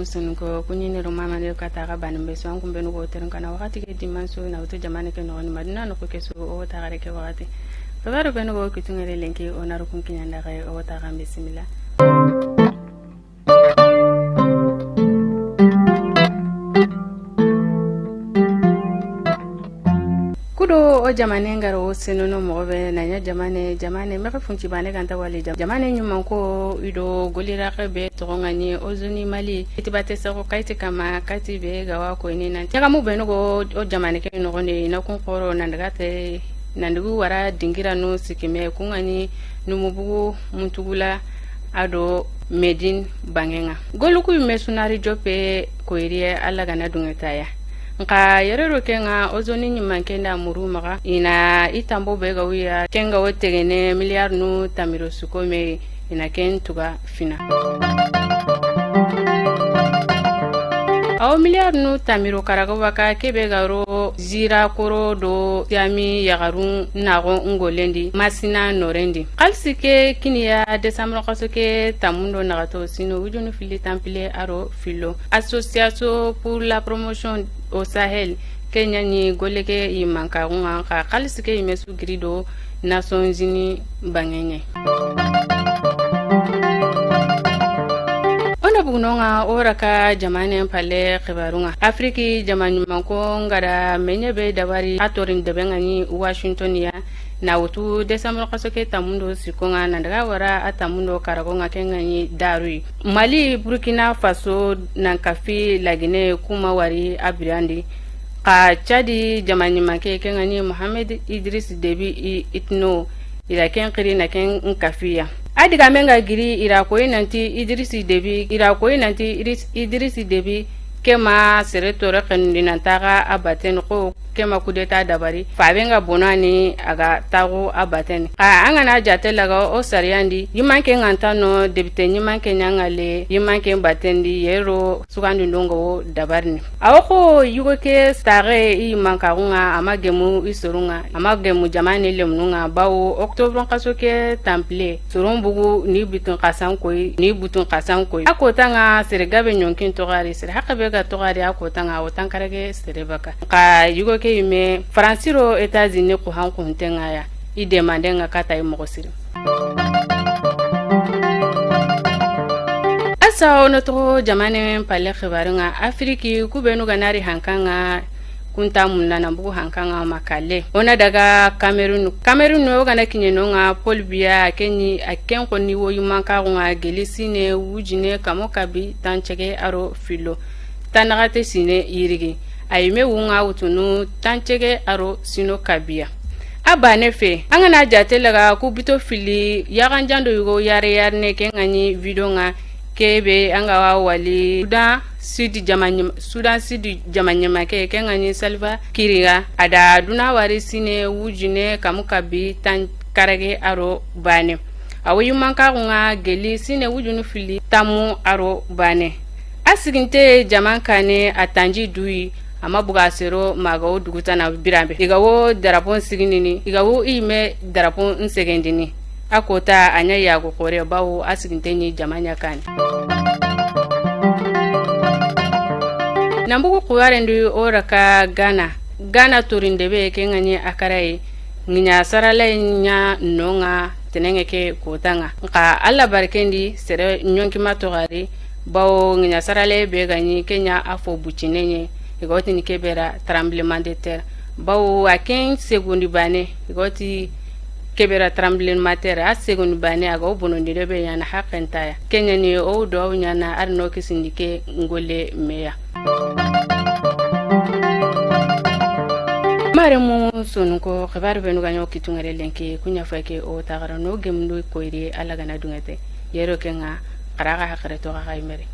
sunko kunyini rumama ne kata ga banin be so an kumbe no goterin kana wakati ke dimanso na uto jamane ke no ni madina no ke so o ta gare ke wakati to garo be no go kitungere lenki ona rukun kinyanda ga o ta ga bismillah kudo o jamane ngaro senono mobe na nya jamane me funci bane kanta wali jamane nyuma ko ido golira be to ngani ozuni mali itibate sa ko kaiti kama kati be gawa ko ni nan taga mu be no go o jamane ke no ne na kun koro nan daga te nan dugu wara dingira no sikime ku ngani numubu muntugula ado medin bangenga goluku mesunari jope ko iriye alla gana dungetaya nka yerero kenga ozoni nyima kenda muru maga ina itambo bega wiya kenga wotegene miliyar nu tamiro sukome ina kentuga fina aw miliyar nu tamiro karaga waka kebe garo zira koro do yami yagarun nago ngolendi masina norendi kalsike kiniya desamro kasoke tamundo nagato sino wujunu fili tampile aro filo association pour la promotion au Sahel Kenya ni goleke imanka unga ka kalsike imesu grido Nations Unies bangenye ona bugnonga oraka jamane pale khibarunga afriki jamani manko ngara menyebe dawari atorin debengani Washington ya na wutu desamro kasoke tamundo sikonga nandaga wara atamundo karagonga kengani darui Mali Burkina Faso nankafi lagine kuma wari abriandi ka Chadi jamani make kengani Mohamed Idris Deby Itno ila kenkiri na ken nkafiya adiga menga giri ira koyi nanti Idris Deby kema seretore kandina taga abaten ko kema kudeta dabari fabenga bonani aga tago abaten angana jate laga o sariandi yimanke ngantano debite yimanke nyangale yimanke batendi yero sugandi ndongo dabarni awoko yugo ke stare yimanka unga amagemu isorunga amagemu jamani lemnunga bawo octobre kasoke temple surumbugu ni butun kasan koy akotanga seregabe nyonkin togari sere hakabe ga togari akotanga otankarage serebaka ka yugo ke yume Franciro Etats-Unis ko hanko huntenga ya idemande nga kata imogosiri asa ono to jamane pale khibarunga afriki kubenu ganari hankanga kunta munana bugu hankanga makale ona daga Cameroon no gana kinyenonga Paul Biya kenyi aken ko ni wo yumanka nga gelisine wujine kamokabi tanchege aro filo tanagate sine yirigi ayime wunga wutunu tanchege aro sino kabia abane fe angana jate laga kubito fili yaganjando yugo yare yarne kengani video nga kebe anga wali Sudan Sud jamanyama kengani Salva Kiriga ada duna wari sine wujine kamukabi tankarage aro bane awi manka nga geli sine wujunu fili tamu aro bane asiginte jamankane atanji dui ama bugasero magawo duguta na birambe igawo darapon siginini igawo ime darapon nsegendini akota anya yago kore bawo asiginte ni jamanya kane nambugo kuwarendu oraka Ghana turindebe kengani akarai nginya sarala nya nonga tenenge ke kotanga nka alla barkendi sere nyonki matogari bawo nginya sarale be gani Kenya afo bucinenye igoti ni kebera tremblement de terre bawo a 15 secondes bane igoti kebera tremblement de terre a secondes bane aga obonondi rebe yana hakentaya Kenya ni o do nyana arno kisindike ngole meya maremu sunko khabar benu ganyo kitungare lenki kunya fake o tagara no gemndo koyri alaga na dungete yero kenga qaraga hakare to ga imere